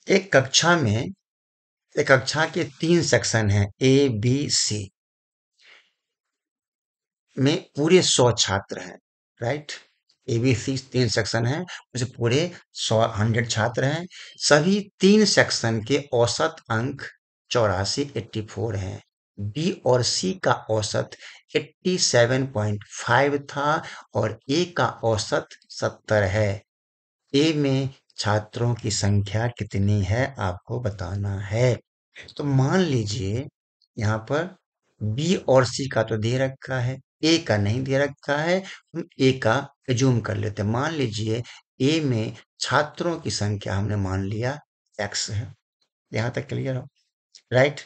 एक कक्षा के 3 सेक्शन हैं, ए बी सी में पूरे 100 छात्र हैं, right. A B C 3 section हैं, उसमें पूरे 100 छात्र हैं। सभी 3 सेक्शन के औसत अंक 84 हैं। बी और सी का औसत 87.5 था और ए का औसत 70 है। ए में छात्रों की संख्या कितनी है आपको बताना है। तो मान लीजिए यहाँ पर बी और सी का तो दे रखा है, ए का नहीं दे रखा है। हम ए का एज्यूम कर लेते हैं। मान लीजिए ए में छात्रों की संख्या हमने मान लिया एक्स है। यहाँ तक क्लियर हो, राइट।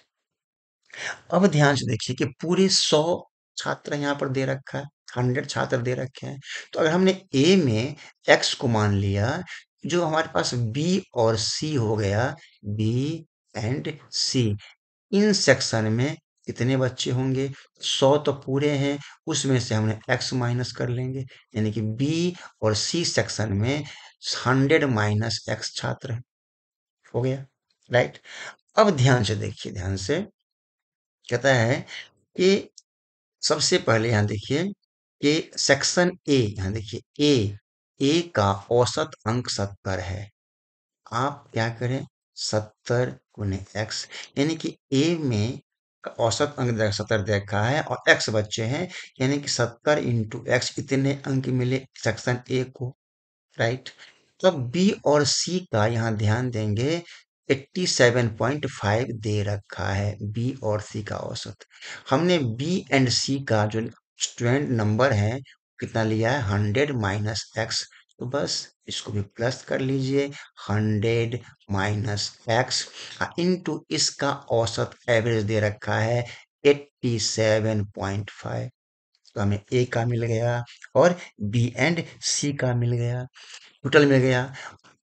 अब ध्यान से देखिए कि पूरे 100 छात्र यहाँ पर दे रखा है, 100 छात्र दे रखे हैं। तो अगर हमने ए में एक्स को मान लिया, जो हमारे पास बी और सी हो गया, बी एंड सी, इन सेक्शन में कितने बच्चे होंगे? 100 तो पूरे हैं, उसमें से हमने x माइनस कर लेंगे, यानी कि बी और सी सेक्शन में 100 माइनस x छात्र हैं। हो गया, राइट। अब ध्यान से देखिए, ध्यान से कहता है कि सबसे पहले यहाँ देखिए कि सेक्शन ए, यहाँ देखिए ए का औसत अंक 70 है। आप क्या करें, 70 गुने एक्स, यानी कि ए में का औसत अंक 70 देखा है और एक्स बच्चे हैं, यानी कि 70 इंटू एक्स, इतने अंक मिले सेक्शन ए को, राइट। तो अब बी और सी का यहाँ ध्यान देंगे, 87.5 दे रखा है बी और सी का औसत। हमने बी एंड सी का जो स्टूडेंट नंबर है कितना लिया है, 100 माइनस एक्स। तो बस इसको भी प्लस कर लीजिए, 100 माइनस एक्स इंटू इसका औसत एवरेज दे रखा है 87.5। तो हमें ए का मिल गया और बी एंड सी का मिल गया, टोटल मिल गया।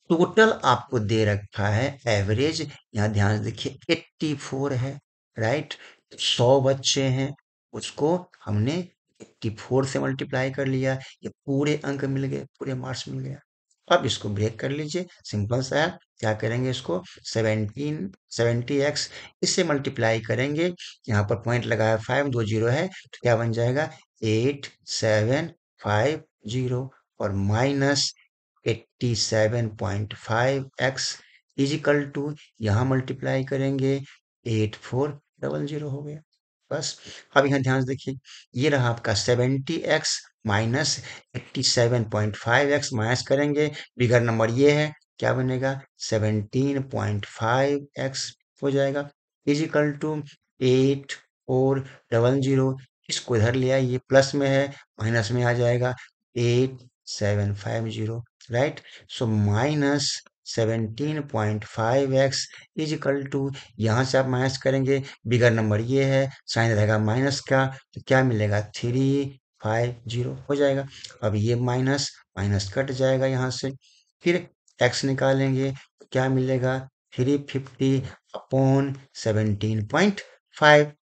टोटल आपको दे रखा है एवरेज, यहाँ ध्यान से देखिए 84 है, राइट। 100 बच्चे हैं, उसको हमने 84 से मल्टीप्लाई कर लिया, ये पूरे अंक मिल गए, पूरे मार्क्स मिल गया। अब इसको ब्रेक कर लीजिए, सिंपल सा है। क्या करेंगे, इसको 70x इससे मल्टीप्लाई करेंगे, यहाँ पर पॉइंट लगाया 5, 2 जीरो है, तो क्या बन जाएगा 8750 और माइनस 87.5x इजिकल टू, यहाँ मल्टीप्लाई करेंगे 8400 हो गया। बस। अब यहाँ ध्यान से देखिए, ये रहा आपका 70x माइनस 87.5x, माइनस करेंगे, बिगर नंबर ये है, क्या बनेगा 17.5x हो जाएगा, इजिकल टू 8400। इसको इधर ले आइए, प्लस में है, माइनस में आ जाएगा 8750, right. So minus 17.5x is equal to, यहाँ से आप माइनस करेंगे, बिगर नंबर ये है, साइन रहेगा माइनस का, तो क्या मिलेगा 350 हो जाएगा। अब ये माइनस माइनस कट जाएगा यहाँ से, फिर x निकालेंगे तो क्या मिलेगा 350 अपॉन 17.5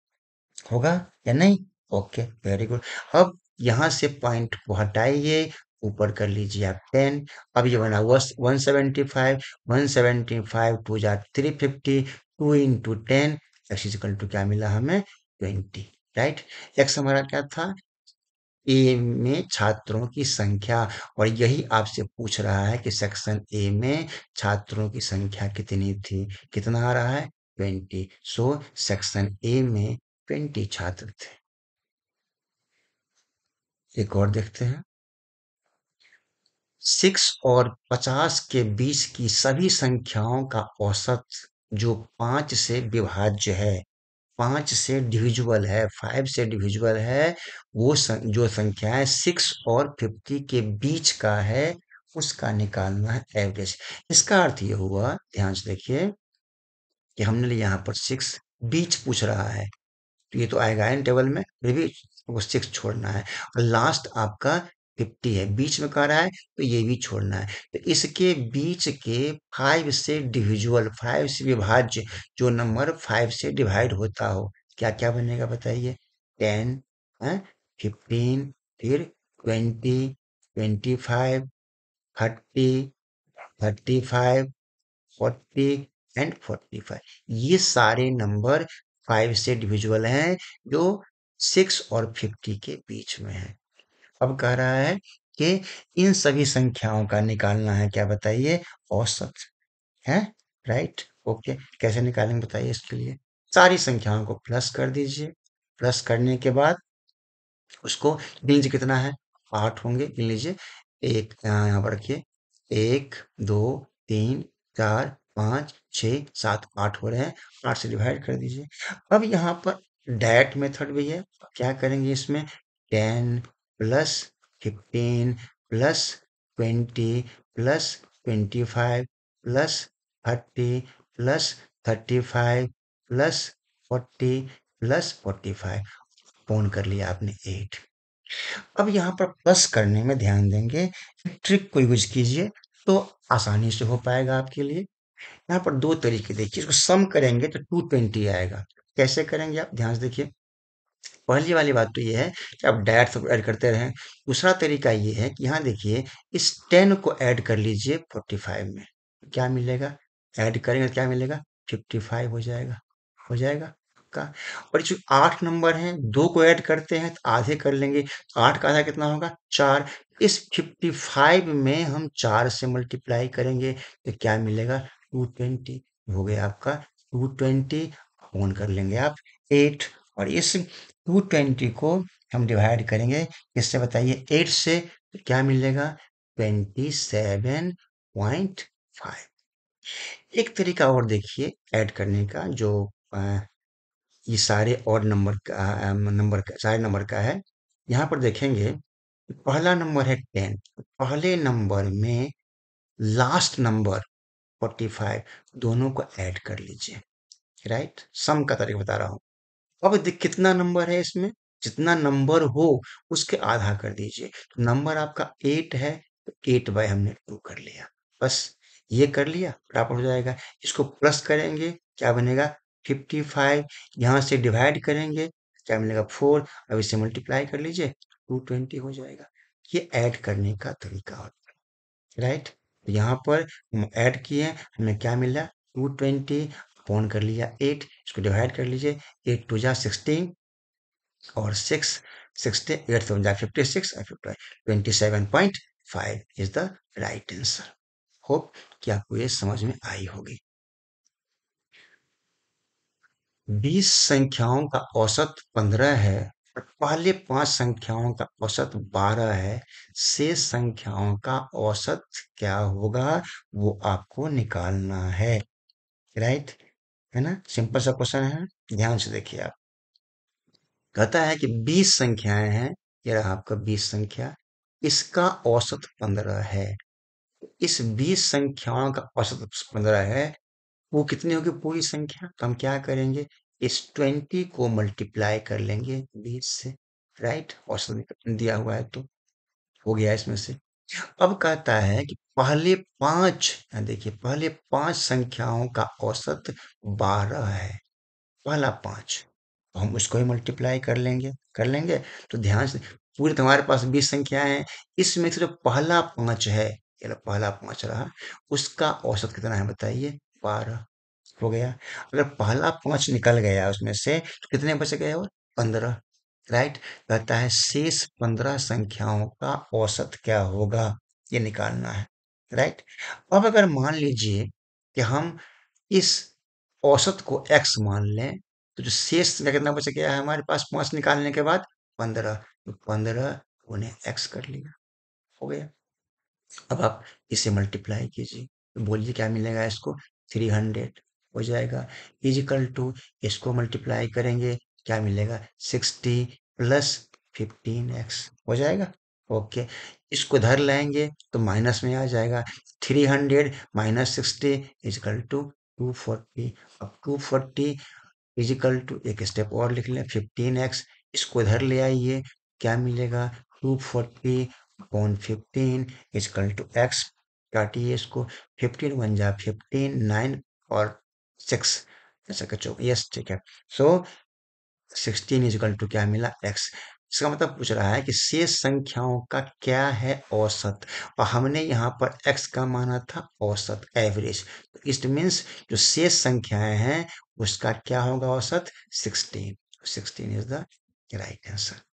होगा या नहीं। Okay, very good. अब यहाँ से पॉइंट को हटाइए, ऊपर कर लीजिए आप 10। अब ये बना 175, 175 टू जा 350, 2 इंटू 10, एक्स इजिकल टू क्या मिला हमें 20, राइट। एक्स हमारा क्या था, ए में छात्रों की संख्या, और यही आपसे पूछ रहा है कि सेक्शन ए में छात्रों की संख्या कितनी थी, कितना आ रहा है 20। सो सेक्शन ए में 20 छात्र थे। एक और देखते हैं, 6 और 50 के बीच की सभी संख्याओं का औसत जो 5 से विभाज्य है, 5 से डिविजिबल है, 5 से डिविजिबल है, वो जो संख्याएं 6 और 50 के बीच का है, उसका निकालना है एवरेज। इसका अर्थ ये हुआ, ध्यान से देखिए कि हमने लिया यहाँ पर 6, बीच पूछ रहा है, तो ये तो आएगा इन टेबल में, फिर भी वो 6 छोड़ना है। और लास्ट आपका 50 है, बीच में कह रहा है, तो ये भी छोड़ना है। तो इसके बीच के 5 से डिविजिबल, 5 से विभाज्य जो नंबर 5 से डिवाइड होता हो, क्या क्या बनेगा बताइए, 10 है, 15, फिर 20, 25, 30, 35, 40, एंड 45। ये सारे नंबर 5 से डिविजिबल हैं जो 6 और 50 के बीच में है। अब कह रहा है कि इन सभी संख्याओं का निकालना है, क्या बताइए, औसत है। राइट, ओके, कैसे निकालेंगे बताइए इसके लिए। सारी संख्याओं को प्लस कर दीजिए। प्लस करने के बाद उसको गिन लीजिए कितना है, 8 होंगे, गिन लीजिए। एक यहाँ पर रखिए, 1 2 3 4 5 6 7 8 हो रहे हैं। 8 से डिवाइड कर दीजिए। अब यहाँ पर डायरेक्ट मेथड भी है। क्या करेंगे इसमें, 10 plus 15 plus 20 plus 25 plus 30 plus 35 plus 40 plus 45, पूर्ण कर लिया आपने 8। अब यहाँ पर प्लस करने में ध्यान देंगे, ट्रिक को यूज कीजिए तो आसानी से हो पाएगा आपके लिए। यहाँ पर दो तरीके देखिए, इसको सम करेंगे तो 220 आएगा। कैसे करेंगे आप ध्यान से देखिए। पहली वाली बात तो ये है कि आप डायरेक्ट सब ऐड करते रहें। दूसरा तरीका ये है कि यहाँ देखिए, इस 10 को ऐड कर लीजिए 45 में, क्या मिलेगा, ऐड करेंगे तो क्या मिलेगा, 55 हो जाएगा। हो जाएगा का। और जो 8 नंबर हैं, दो को ऐड करते हैं तो आधे कर लेंगे। 8 का आधा कितना होगा, 4। इस 55 में हम 4 से मल्टीप्लाई करेंगे तो क्या मिलेगा, 220 हो गया आपका। 220 फोन कर लेंगे आप 8। और इस 220 को हम डिवाइड करेंगे इससे, बताइए, 8 से, तो क्या मिलेगा, 27.5। एक तरीका और देखिए ऐड करने का, जो ये सारे और सारे नंबर का है। यहाँ पर देखेंगे, पहला नंबर है 10, पहले नंबर में लास्ट नंबर 45, दोनों को ऐड कर लीजिए। राइट, सम का तरीका बता रहा हूँ। अब देख कितना नंबर है इसमें, जितना नंबर हो उसके आधा कर दीजिए। तो नंबर आपका 8 है, तो 8 बाय हमने 2 कर लिया। बस ये कर लिया, बराबर हो जाएगा। इसको प्लस करेंगे, क्या बनेगा, 55। यहाँ से डिवाइड करेंगे, क्या मिलेगा, 4। अब इसे मल्टीप्लाई कर लीजिए, 220 हो जाएगा। ये ऐड करने का तरीका होता है। राइट, तो यहाँ पर हम ऐड किए, हमें क्या मिला, 220 अपॉन कर लिया 8। इसको डिवाइड कर लीजिए, 8 टू जा 16 और 6 60, 8 7 जा 56 और 27.5 is the right answer. Hope कि आपको ये समझ में आई होगी। 20 संख्याओं का औसत 15 है और पहले 5 संख्याओं का औसत 12 है। शेष संख्याओं का औसत क्या होगा, वो आपको निकालना है। राइट, है ना, सिंपल सा क्वेश्चन है, ध्यान से देखिए आप। कहता है कि 20 संख्याएं हैं, ये रहा आपका 20 संख्या, इसका औसत 15 है। इस 20 संख्याओं का औसत 15 है, वो कितनी होगी पूरी संख्या, तो हम क्या करेंगे, इस 20 को मल्टीप्लाई कर लेंगे 20 से। राइट, औसत दिया हुआ है तो हो गया इसमें से। अब कहता है कि पहले 5, देखिए पहले 5 संख्याओं का औसत 12 है। पहला 5, तो हम उसको ही मल्टीप्लाई कर लेंगे, तो ध्यान से, पूरे तो हमारे पास 20 संख्याएं हैं, इसमें से जो पहला 5 है, ये लो पहला 5 रहा, उसका औसत कितना है बताइए, 12 हो गया। अगर पहला 5 निकल गया उसमें से, तो कितने बच गए और, 15। राइट, कहता है शेष 15 संख्याओं का औसत क्या होगा, ये निकालना है। राइट, अब अगर मान लीजिए कि हम इस औसत को x मान लें, तो जो शेष संख्या कितना बच गया है हमारे पास 5 निकालने के बाद, 15। तो 15 उन्हें x कर लिया, हो गया। अब आप इसे मल्टीप्लाई कीजिए, तो बोलिए क्या मिलेगा इसको, 300 हो जाएगा। इजिकल टू, इसको मल्टीप्लाई करेंगे, क्या मिलेगा, 60 प्लस 15x हो जाएगा। ओके, इसको धर लाएंगे तो माइनस में आ जाएगा, 300 माइनस 60 इजिकल टू 240। अब 240 इजिकल टू, एक स्टेप और लिख लें, 15x, इसको इधर ले आइए, क्या मिलेगा, 240 अपॉन 15 इजिकल टू x। काटिए इसको, 15 वन जा 15, 9 और 6, ऐसा कर, यस ठीक है। सो 16 इजिकल टू क्या मिला, x। इसका मतलब पूछ रहा है कि शेष संख्याओं का क्या है औसत, और हमने यहाँ पर x का माना था औसत, एवरेज। तो इट मीन्स जो शेष संख्याएं हैं उसका क्या होगा औसत, 16। 16 इज द राइट आंसर।